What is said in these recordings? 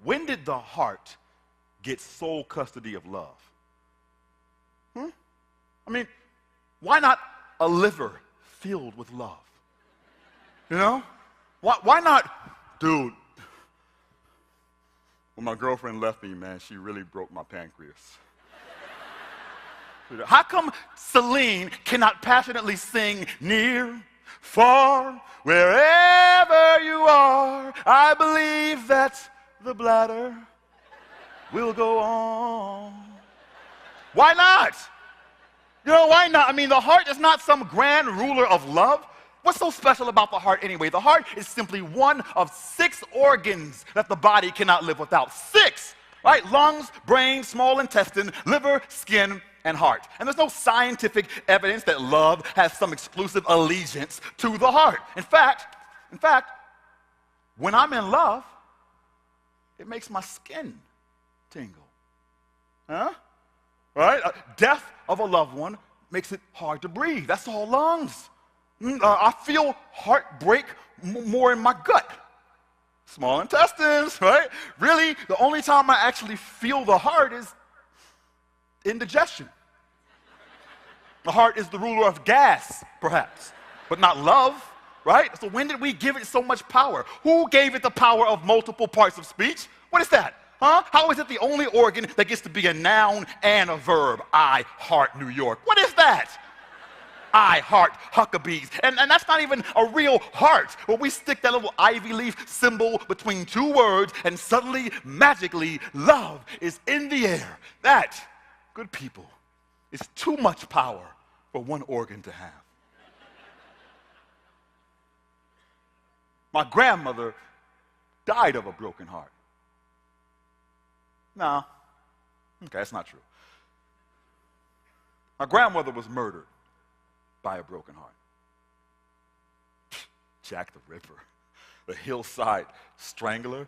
When did the heart get sole custody of love? I mean, why not a liver filled with love? You know? Why not, dude, when my girlfriend left me, man, she really broke my pancreas. How come Celine cannot passionately sing near, far, wherever you are, I believe that the bladder will go on? Why not? You know, why not? I mean, the heart is not some grand ruler of love. What's so special about the heart anyway? The heart is simply one of 6 organs that the body cannot live without. 6, right? Lungs, brain, small intestine, liver, skin, and heart. And there's no scientific evidence that love has some exclusive allegiance to the heart. In fact, when I'm in love, it makes my skin tingle. Huh? Right? Death of a loved one makes it hard to breathe. That's all lungs. I feel heartbreak more in my gut. Small intestines, right? Really, the only time I actually feel the heart is indigestion. The heart is the ruler of gas, perhaps, but not love, right? So when did we give it so much power? Who gave it the power of multiple parts of speech? What is that? Huh? How is it the only organ that gets to be a noun and a verb? I heart New York. What is that? I heart Huckabees. And that's not even a real heart. Well, we stick that little ivy leaf symbol between 2 words, and suddenly, magically, love is in the air. That, good people, is too much power for one organ to have. My grandmother died of a broken heart. No. Okay, that's not true. My grandmother was murdered by a broken heart. Jack the Ripper, the hillside strangler,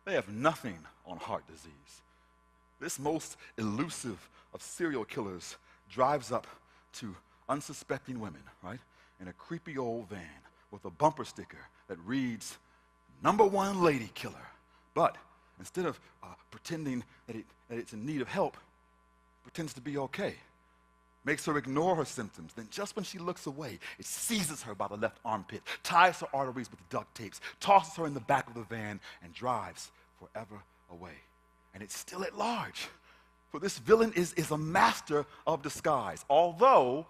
they have nothing on heart disease. This most elusive of serial killers drives up to unsuspecting women, right, in a creepy old van with a bumper sticker that reads, #1 lady killer. But instead of pretending that it's in need of help, pretends to be okay. Makes her ignore her symptoms. Then just when she looks away, it seizes her by the left armpit, ties her arteries with duct tapes, tosses her in the back of the van, and drives forever away. And it's still at large. For this villain is a master of disguise, although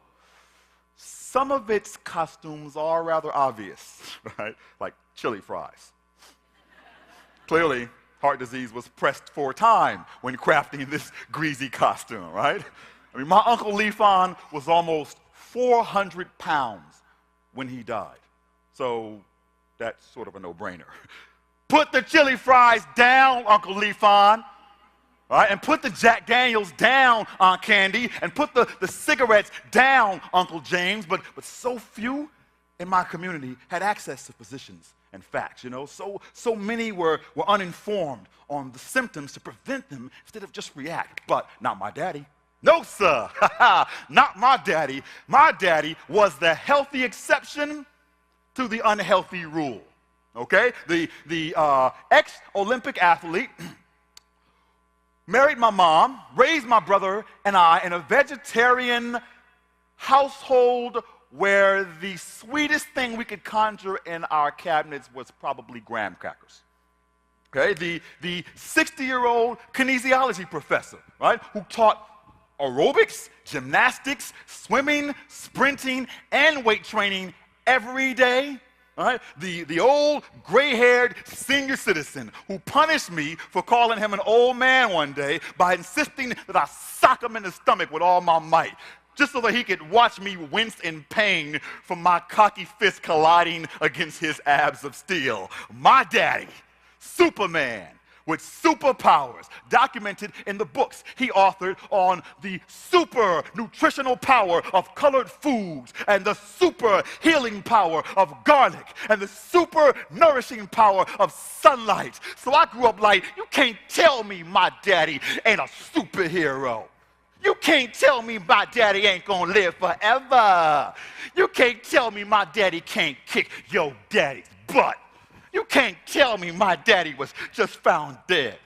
some of its costumes are rather obvious, right? Like chili fries. Clearly, heart disease was pressed for time when crafting this greasy costume, right? I mean, my Uncle Leafon was almost 400 pounds when he died. So that's sort of a no-brainer. Put the chili fries down, Uncle Leafon. All right, and put the Jack Daniels down, Aunt Candy, and put the cigarettes down, Uncle James. But so few in my community had access to physicians and facts, you know. So many were uninformed on the symptoms to prevent them instead of just react. But not my daddy. No, sir. Not my daddy. My daddy was the healthy exception to the unhealthy rule. Okay? The ex-Olympic athlete married my mom, raised my brother and I in a vegetarian household where the sweetest thing we could conjure in our cabinets was probably graham crackers. Okay? The 60-year-old kinesiology professor, right, who taught aerobics, gymnastics, swimming, sprinting, and weight training every day. All right? The old gray-haired senior citizen who punished me for calling him an old man one day by insisting that I sock him in the stomach with all my might, just so that he could watch me wince in pain from my cocky fist colliding against his abs of steel. My daddy, Superman, with superpowers, documented in the books he authored on the super nutritional power of colored foods and the super healing power of garlic and the super nourishing power of sunlight. So I grew up like, you can't tell me my daddy ain't a superhero. You can't tell me my daddy ain't gonna live forever. You can't tell me my daddy can't kick your daddy's butt. You can't tell me my daddy was just found dead.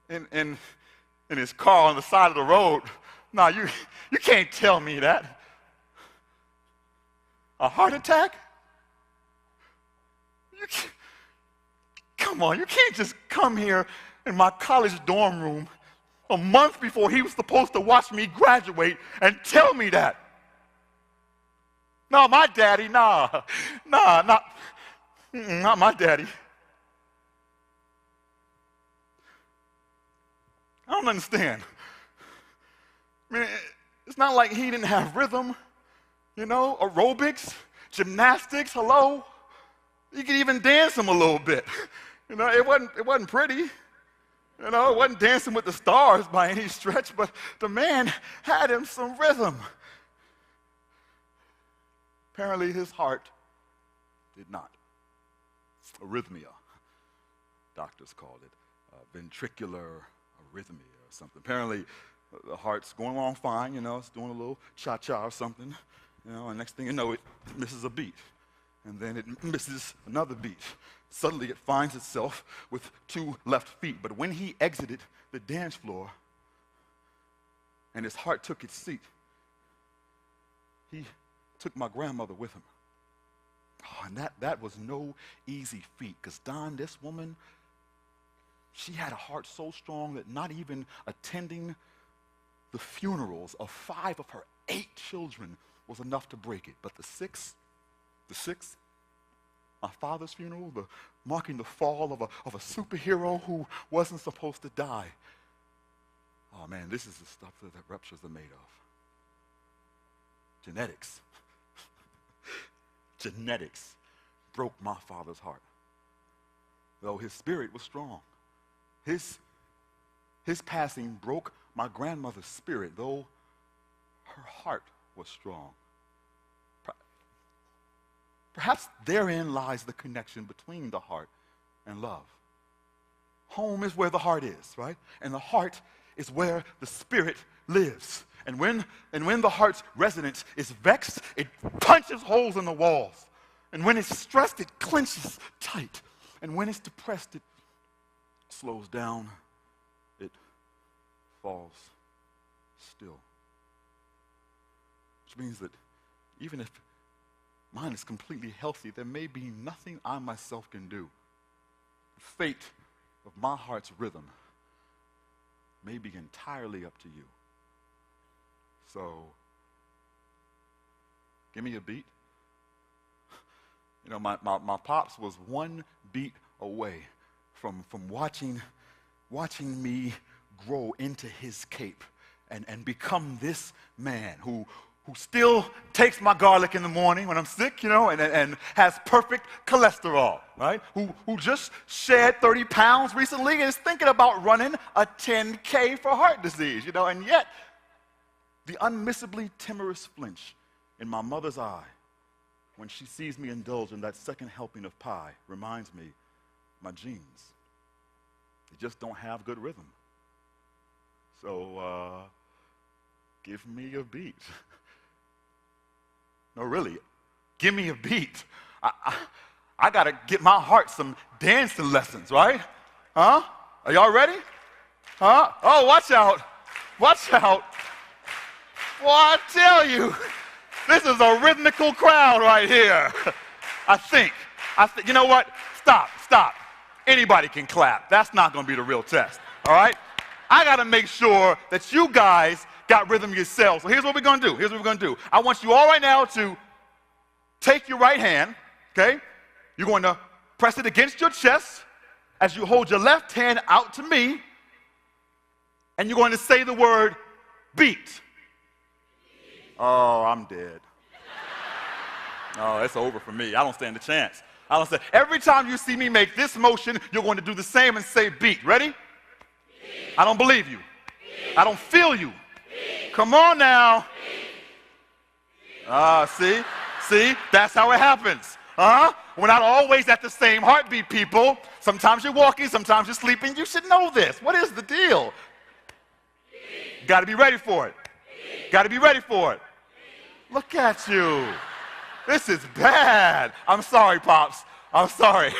In his car on the side of the road. No, you can't tell me that. A heart attack? Come on, you can't just come here in my college dorm room a month before he was supposed to watch me graduate and tell me that. No, my daddy, not my daddy. I don't understand. I mean, it's not like he didn't have rhythm, aerobics, gymnastics, hello. You could even dance him a little bit. It wasn't pretty. It wasn't dancing with the stars by any stretch, but the man had him some rhythm. Apparently his heart did not. Arrhythmia, doctors called it, ventricular arrhythmia or something. Apparently the heart's going along fine, it's doing a little cha-cha or something, and next thing you know, it misses a beat. And then it misses another beat. Suddenly it finds itself with 2 left feet. But when he exited the dance floor and his heart took its seat, he took my grandmother with him. Oh, and that was no easy feat, because Don, this woman, she had a heart so strong that not even attending the funerals of 5 of her 8 children was enough to break it. But the sixth, my father's funeral, marking the fall of a superhero who wasn't supposed to die. Oh man, this is the stuff that ruptures are made of. Genetics. Genetics broke my father's heart. Though his spirit was strong. His passing broke my grandmother's spirit, though her heart was strong. Perhaps therein lies the connection between the heart and love. Home is where the heart is, right? And the heart is where the spirit lives. And when the heart's resonance is vexed, it punches holes in the walls. And when it's stressed, it clenches tight. And when it's depressed, it slows down, it falls still. Which means that even if mine is completely healthy, there may be nothing I myself can do. The fate of my heart's rhythm may be entirely up to you. So, give me a beat. My pops was 1 beat away from watching me grow into his cape and become this man who still takes my garlic in the morning when I'm sick, and has perfect cholesterol, right? Who just shed 30 pounds recently and is thinking about running a 10K for heart disease, and yet the unmissably timorous flinch in my mother's eye when she sees me indulge in that second helping of pie reminds me my genes, they just don't have good rhythm. So, give me a beat. No, really, give me a beat. I got to get my heart some dancing lessons, right? Huh? Are y'all ready? Huh? Oh, watch out. Watch out. Well, I tell you, this is a rhythmical crowd right here. I think, you know what? Stop. Anybody can clap. That's not going to be the real test, all right? I got to make sure that you guys got rhythm yourselves. So here's what we're going to do. I want you all right now to take your right hand, okay? You're going to press it against your chest as you hold your left hand out to me, and you're going to say the word beat. Oh, I'm dead. Oh, it's over for me. I don't stand a chance. Every time you see me make this motion, you're going to do the same and say beat. Ready? Beat. I don't believe you. Beat. I don't feel you. Beat. Come on now. See? That's how it happens. We're not always at the same heartbeat, people. Sometimes you're walking, sometimes you're sleeping. You should know this. What is the deal? Got to be ready for it. Got to be ready for it. Look at you. This is bad. I'm sorry, Pops. I'm sorry.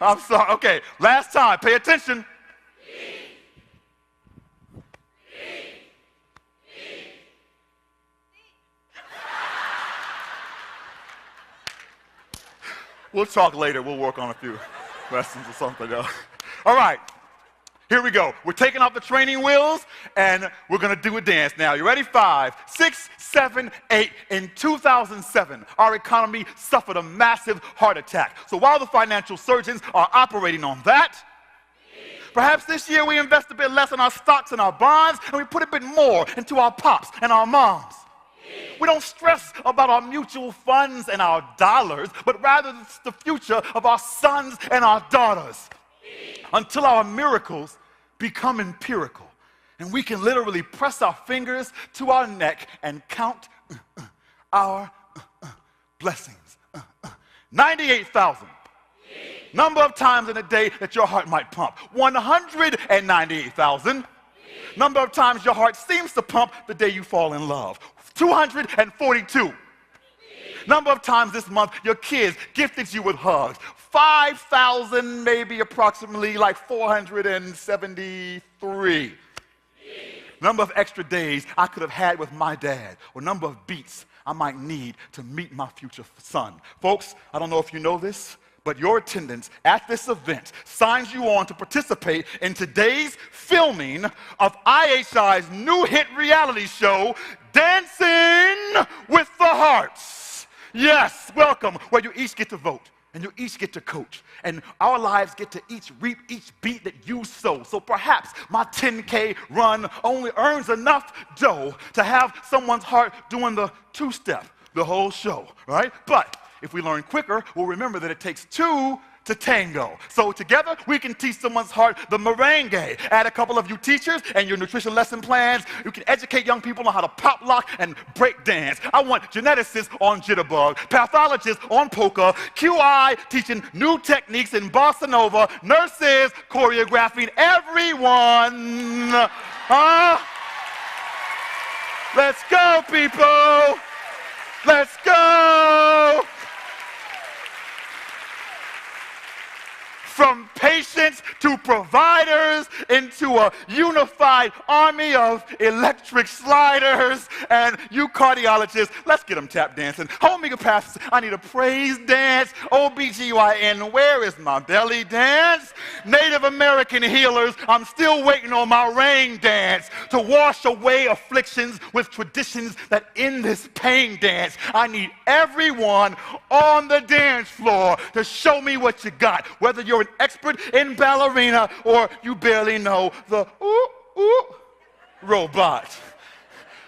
I'm sorry. Okay, last time. Pay attention. We'll talk later. We'll work on a few lessons or something else. All right. Here we go. We're taking off the training wheels, and we're going to do a dance now. You ready? 5, 6, 7, 8. In 2007, our economy suffered a massive heart attack. So while the financial surgeons are operating on that, perhaps this year we invest a bit less in our stocks and our bonds, and we put a bit more into our pops and our moms. We don't stress about our mutual funds and our dollars, but rather it's the future of our sons and our daughters. Until our miracles become empirical, and we can literally press our fingers to our neck and count our blessings. 98,000. Number of times in a day that your heart might pump. 198,000. Number of times your heart seems to pump the day you fall in love. 242. Number of times this month your kids gifted you with hugs. 5,000, maybe approximately like 473. Number of extra days I could have had with my dad, or number of beats I might need to meet my future son. Folks, I don't know if you know this, but your attendance at this event signs you on to participate in today's filming of IHI's new hit reality show, Dancing with the Hearts. Yes, welcome, where you each get to vote, and you each get to coach, and our lives get to each reap each beat that you sow. So perhaps my 10K run only earns enough dough to have someone's heart doing the two-step the whole show, right? But if we learn quicker, we'll remember that it takes two to tango. So together, we can teach someone's heart the merengue. Add a couple of you teachers and your nutrition lesson plans. You can educate young people on how to pop lock and break dance. I want geneticists on jitterbug, pathologists on polka, QI teaching new techniques in bossa nova, nurses choreographing everyone. Let's go, people. Let's go. From patients to providers into a unified army of electric sliders. And you cardiologists, let's get them tap dancing. Homeopaths, I need a praise dance. OBGYN, where is my belly dance? Native American healers, I'm still waiting on my rain dance to wash away afflictions with traditions that end this pain dance. I need everyone on the dance floor to show me what you got, whether you're an expert in ballerina or you barely know the robot.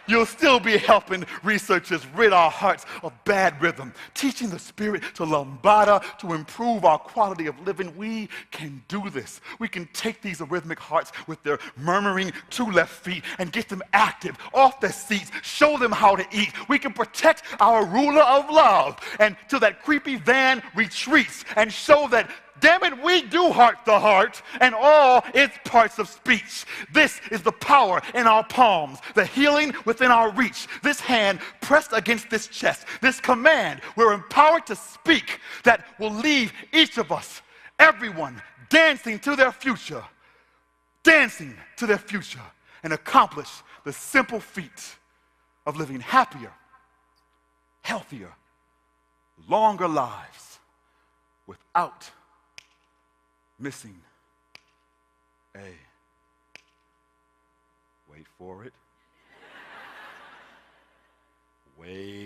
You'll still be helping researchers rid our hearts of bad rhythm, teaching the spirit to lambada to improve our quality of living. We can do this. We can take these arrhythmic hearts with their murmuring two left feet and get them active, off their seats, show them how to eat. We can protect our ruler of love and till that creepy van retreats and show that, damn it, we do heart the heart and all its parts of speech. This is the power in our palms, the healing within our reach. This hand pressed against this chest, this command we're empowered to speak that will leave each of us, everyone, dancing to their future, and accomplish the simple feat of living happier, healthier, longer lives without missing a, wait for it, wait